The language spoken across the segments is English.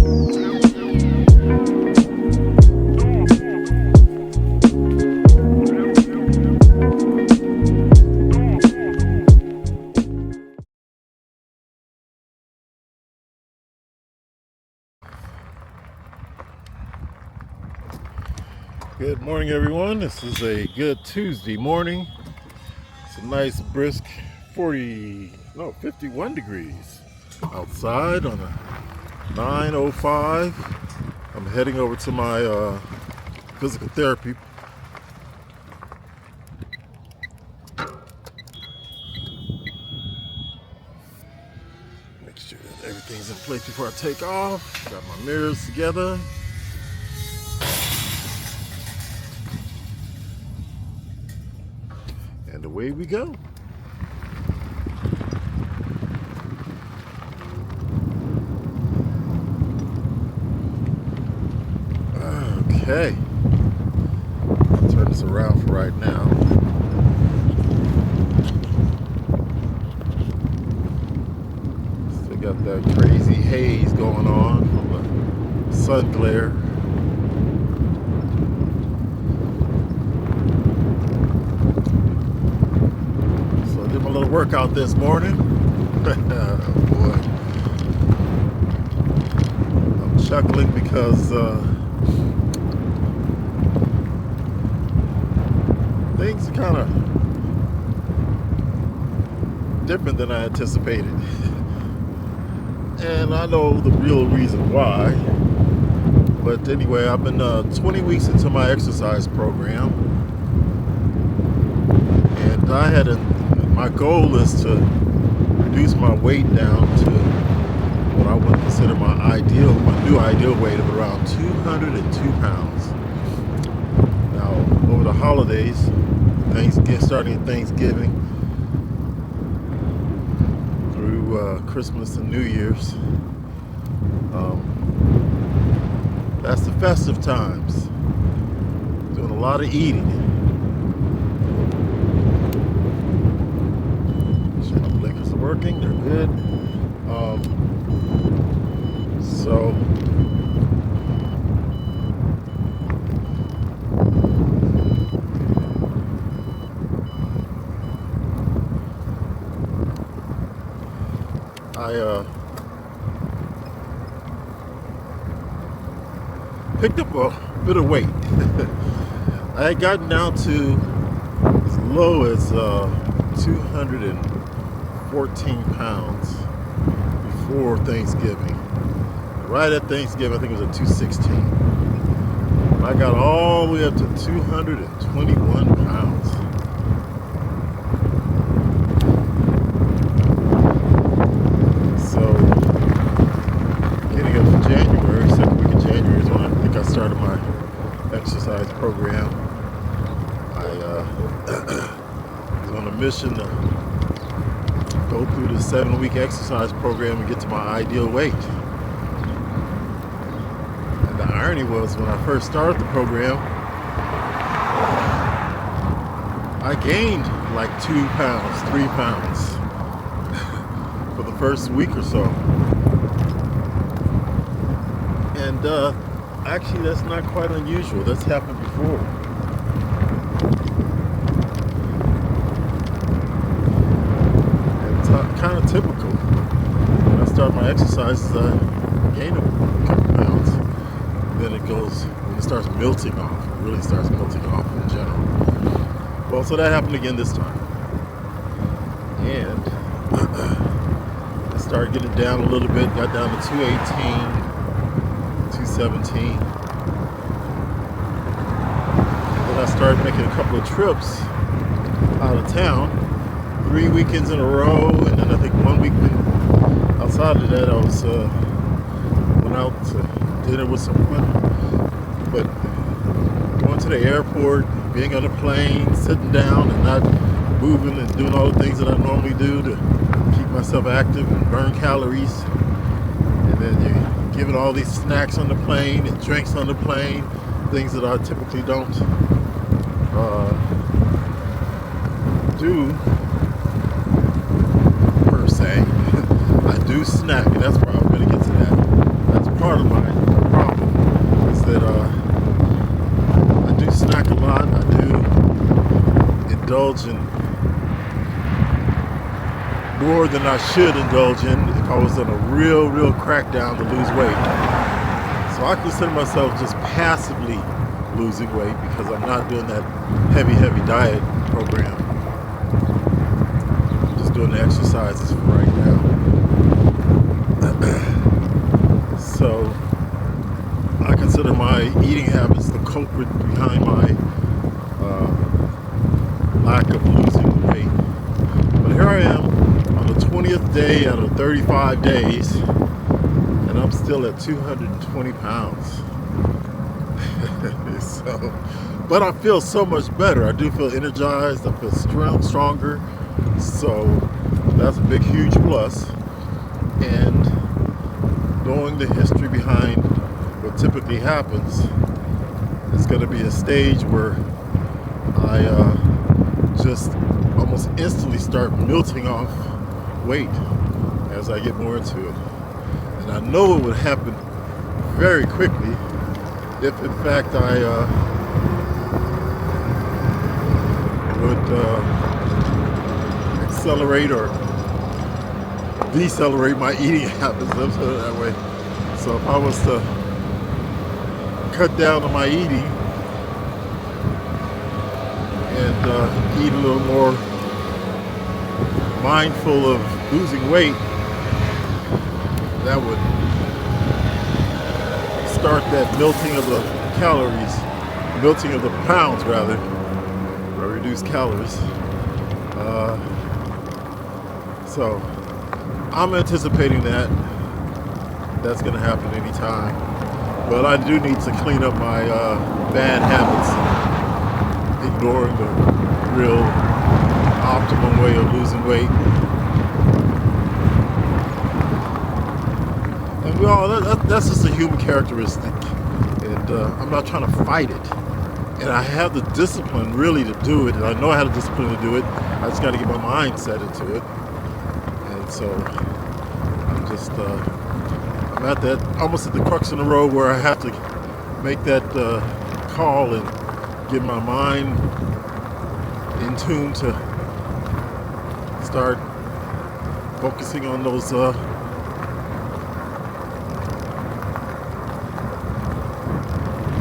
Good morning, everyone. This is a good Tuesday morning. It's a nice brisk 51 degrees outside on a 9:05. I'm heading over to my physical therapy. Make sure that everything's in place before I take off. Got my mirrors together. And away we go. Okay. I'll turn this around for right now. Still got that crazy haze going on from the sun glare. So I did my little workout this morning. Oh boy. I'm chuckling because things are kind of different than I anticipated. And I know the real reason why. But anyway, I've been 20 weeks into my exercise program. And my goal is to reduce my weight down to what I would consider my new ideal weight of around 202 pounds. Now, over the holidays, starting Thanksgiving through Christmas and New Year's, that's the festive times. Doing a lot of eating. Make sure my blinkers are working, they're good. So I picked up a bit of weight. I had gotten down to as low as 214 pounds before Thanksgiving. Right at Thanksgiving, I think it was at 216. I got all the way up to 221 pounds. So, beginning of January, second week of January is when I think I started my exercise program. I was on a mission to go through the 7-week exercise program and get to my ideal weight. And the irony was, when I first started the program, I gained like 2 pounds, 3 pounds for the first week or so. And actually, that's not quite unusual. That's happened before. It's kind of typical. When I start my exercises, I gain a couple pounds. Then when it starts melting off, it really starts melting off in general. Well, so that happened again this time. And I started getting down a little bit, got down to 218. 217. And then I started making a couple of trips out of town, 3 weekends in a row, and then I think 1 week outside of that I went out to dinner with someone. But going to the airport, being on a plane, sitting down and not moving and doing all the things that I normally do to keep myself active and burn calories, and then you giving all these snacks on the plane and drinks on the plane, things that I typically don't do per se. I do snack, and that's where I'm going to get to that. That's part of my indulge in more than I should indulge in if I was on a real crackdown to lose weight. So I consider myself just passively losing weight because I'm not doing that heavy diet program. I'm just doing the exercises for right now. So I consider my eating habits the culprit behind my lack of losing weight. But here I am on the 20th day out of 35 days, and I'm still at 220 pounds. So, but I feel so much better. I do feel energized. I feel stronger. So that's a big, huge plus. And knowing the history behind what typically happens, it's going to be a stage where I just almost instantly start melting off weight as I get more into it. And I know it would happen very quickly if in fact I would accelerate or decelerate my eating habits, let's put it that way. So if I was to cut down on my eating and eat a little more mindful of losing weight, that would start that melting of the calories, melting of the pounds rather, or reduced calories. So I'm anticipating that's going to happen anytime. But I do need to clean up my bad habits, ignoring the real optimum way of losing weight. And that's just a human characteristic. And I'm not trying to fight it. And I have the discipline really to do it. And I know I have the discipline to do it. I just got to get my mind set into it. And so I'm just, I'm at that, almost at the crux in the road where I have to make that call and get my mind in tune to start focusing on those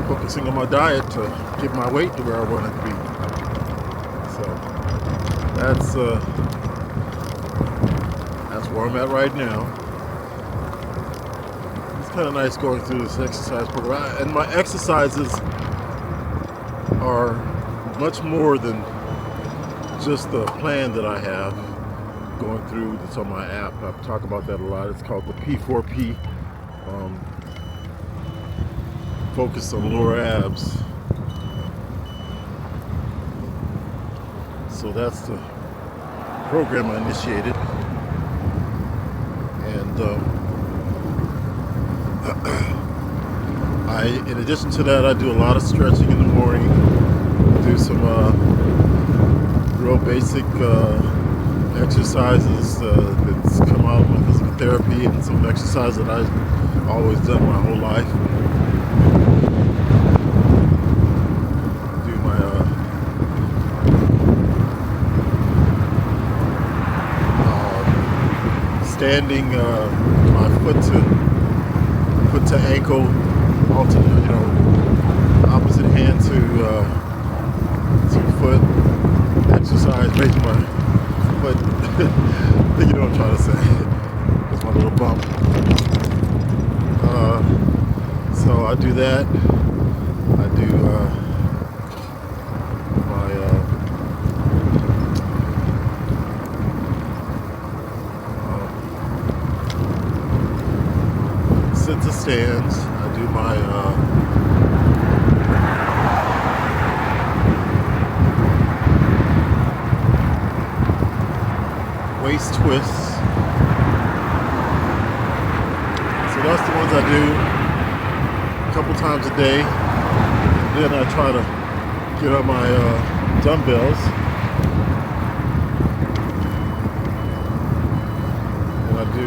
focusing on my diet to get my weight to where I want it to be. So that's where I'm at right now. It's kind of nice going through this exercise program, and my exercises are much more than just the plan that I have going through that's on my app. I talk about that a lot. It's called the P4P. Focus on lower abs. So that's the program I initiated. And in addition to that, I do a lot of stretching in the morning. I do some real basic exercises that's come out of my physical therapy, and some exercises that I've always done my whole life. Do my standing, my foot to ankle, alternate, opposite hand to foot exercise, raising my foot. I think you know what I'm trying to say. That's my little bump. So I do that. I do my sit to stands. I do my waist twists. So that's the ones I do a couple times a day. And then I try to get on my dumbbells. And I do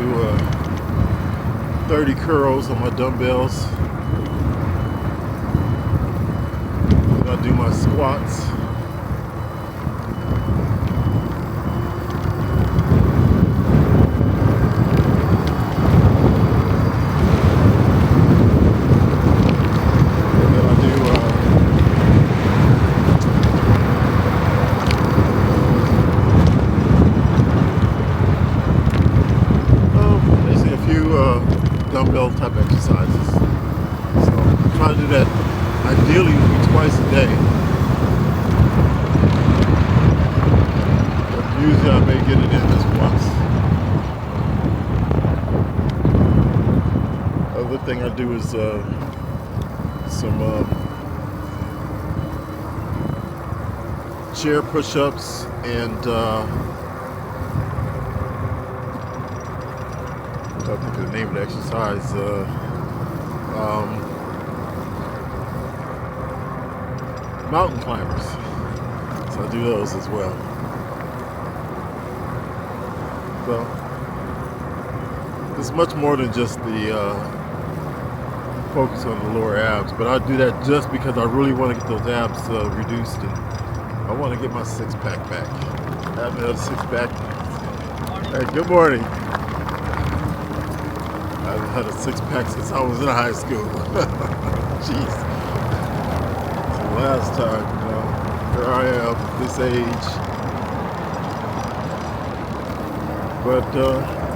30 curls on my dumbbells. And I do my squats. exercises. So I try to do that ideally twice a day. But usually I may get it in just once. Other thing I do is some chair push-ups and I think of the name of the exercise. Mountain climbers. So I do those as well. So it's much more than just the focus on the lower abs, but I do that just because I really want to get those abs reduced, and I want to get my six-pack back. I haven't had a six-pack. Hey, good morning. I haven't had a six-pack since I was in high school. Jeez. So last time, here I am at this age. But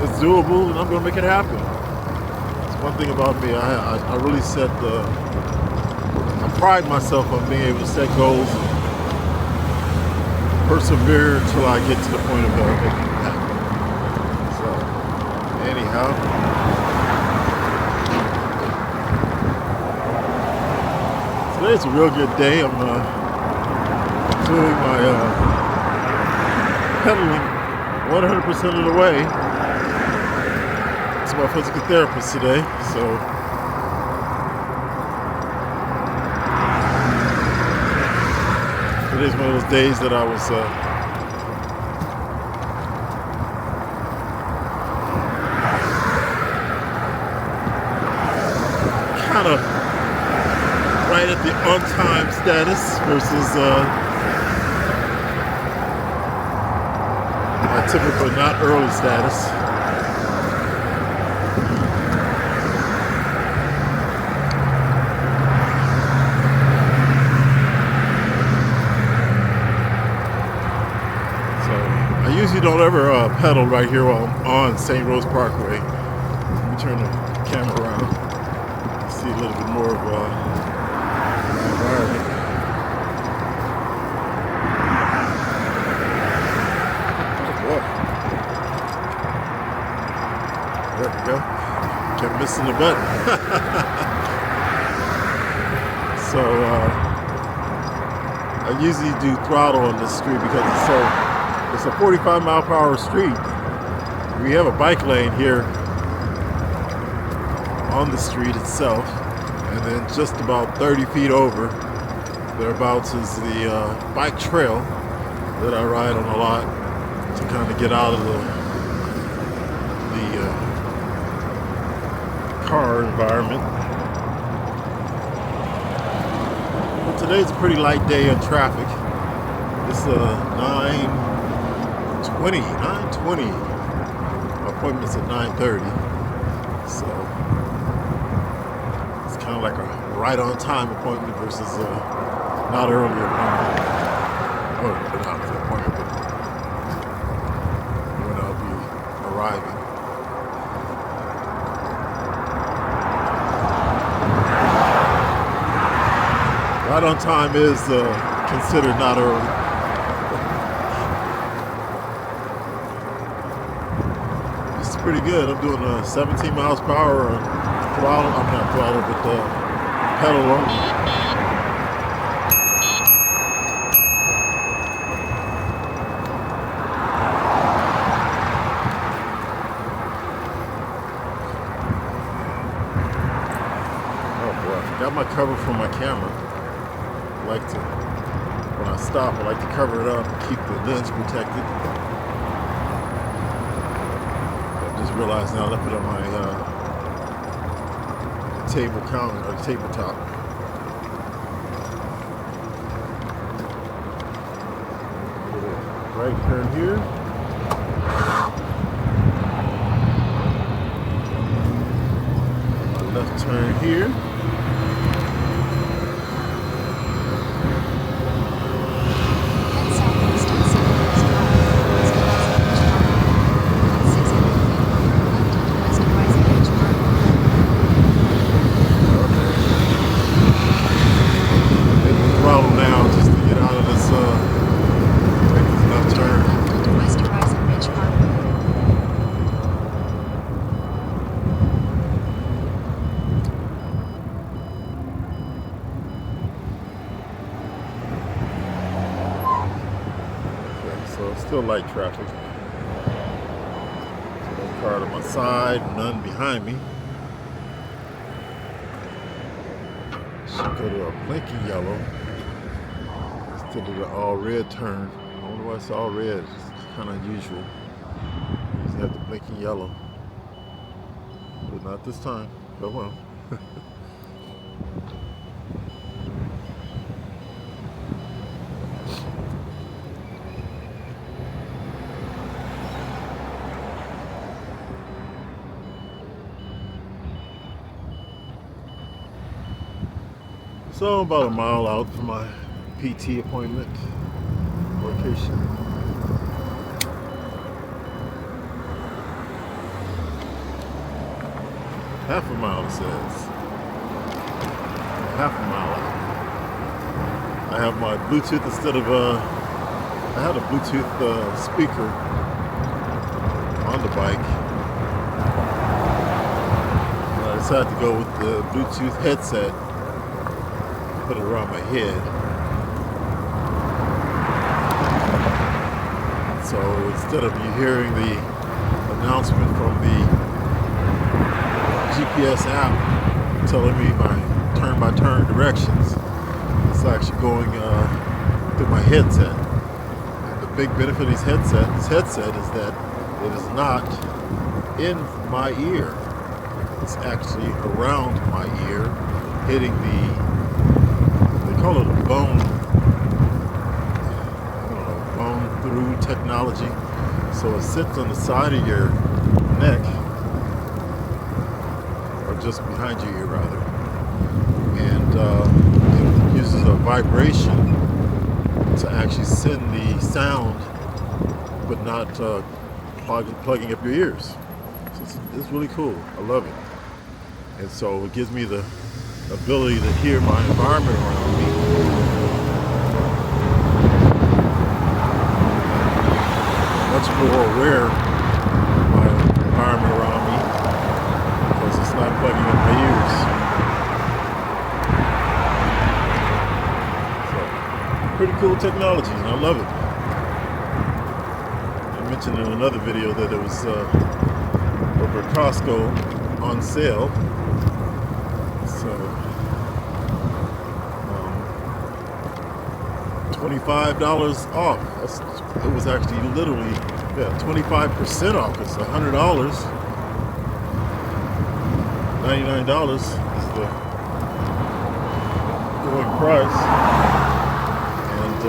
it's doable, and I'm going to make it happen. It's one thing about me. I really I pride myself on being able to set goals and persevere until I get to the point of making it happen. So, anyhow. Today's a real good day. I'm doing my pedaling 100% of the way to my physical therapist today. So today's one of those days that I was kind of right at the on-time status versus my typical not early status. So I usually don't ever pedal right here while I'm on St. Rose Parkway. Let me turn the camera around, see a little bit more of environment. Oh boy. There we go. Kept missing the button. So I usually do throttle on this street because it's a 45 mile per hour street. We have a bike lane here on the street itself. And then just about 30 feet over, thereabouts, is the bike trail that I ride on a lot to kind of get out of the car environment. But today's a pretty light day in traffic. It's 9:20. My appointment's at 9:30. So kind of like a right on time appointment versus not early appointment. Or not the appointment, but when I'll be arriving. Right on time is considered not early. It's pretty good. I'm doing 17 miles per hour on throttle. I'm not throttle, but pedal only. Oh boy, I forgot my cover for my camera. I like to, when I stop, I like to cover it up and keep the lens protected. I just realized now I left it on my table counter or tabletop. Right turn here. My left turn here. Still light traffic. So no car to my side, none behind me. Should go to a blinking yellow instead of the all red turn. I wonder why it's all red. It's kind of unusual. You usually have the blinking yellow, but not this time. Oh well. So I'm about a mile out from my PT appointment location. Half a mile, it says. Half a mile out. I have my Bluetooth instead of I had a Bluetooth speaker on the bike. And I decided to go with the Bluetooth headset. Put it around my head. So instead of you hearing the announcement from the GPS app telling me my turn-by-turn directions, it's actually going through my headset. And the big benefit of this headset is that it is not in my ear. It's actually around my ear, hitting the, they call it a bone, bone through technology. So it sits on the side of your neck, or just behind your ear rather, and it uses a vibration to actually send the sound, but not plugging up your ears. So it's really cool. I love it. And so it gives me the ability to hear my environment around me. Much more aware of my environment around me because it's not plugging up my ears. So, pretty cool technology, and I love it. I mentioned in another video that it was over at Costco on sale. So, $25 off. It was actually literally 25% off. It's $100. $99 is the going price. And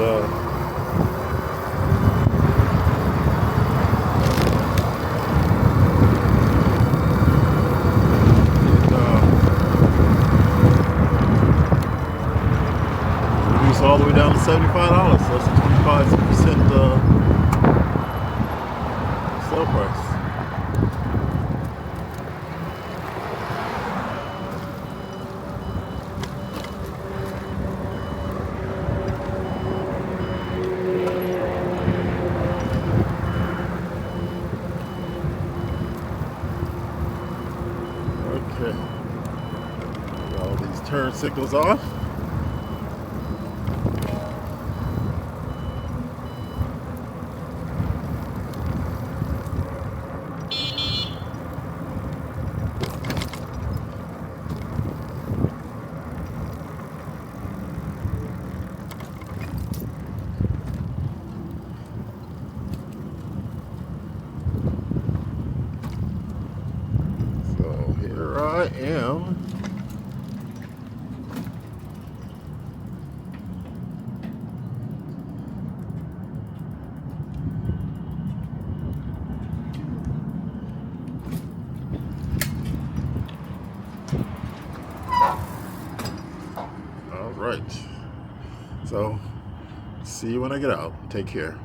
all the way down to $75. So that's a 25% sale price. Okay. Got all these turn signals off. Here I am. All right. So, see you when I get out. Take care.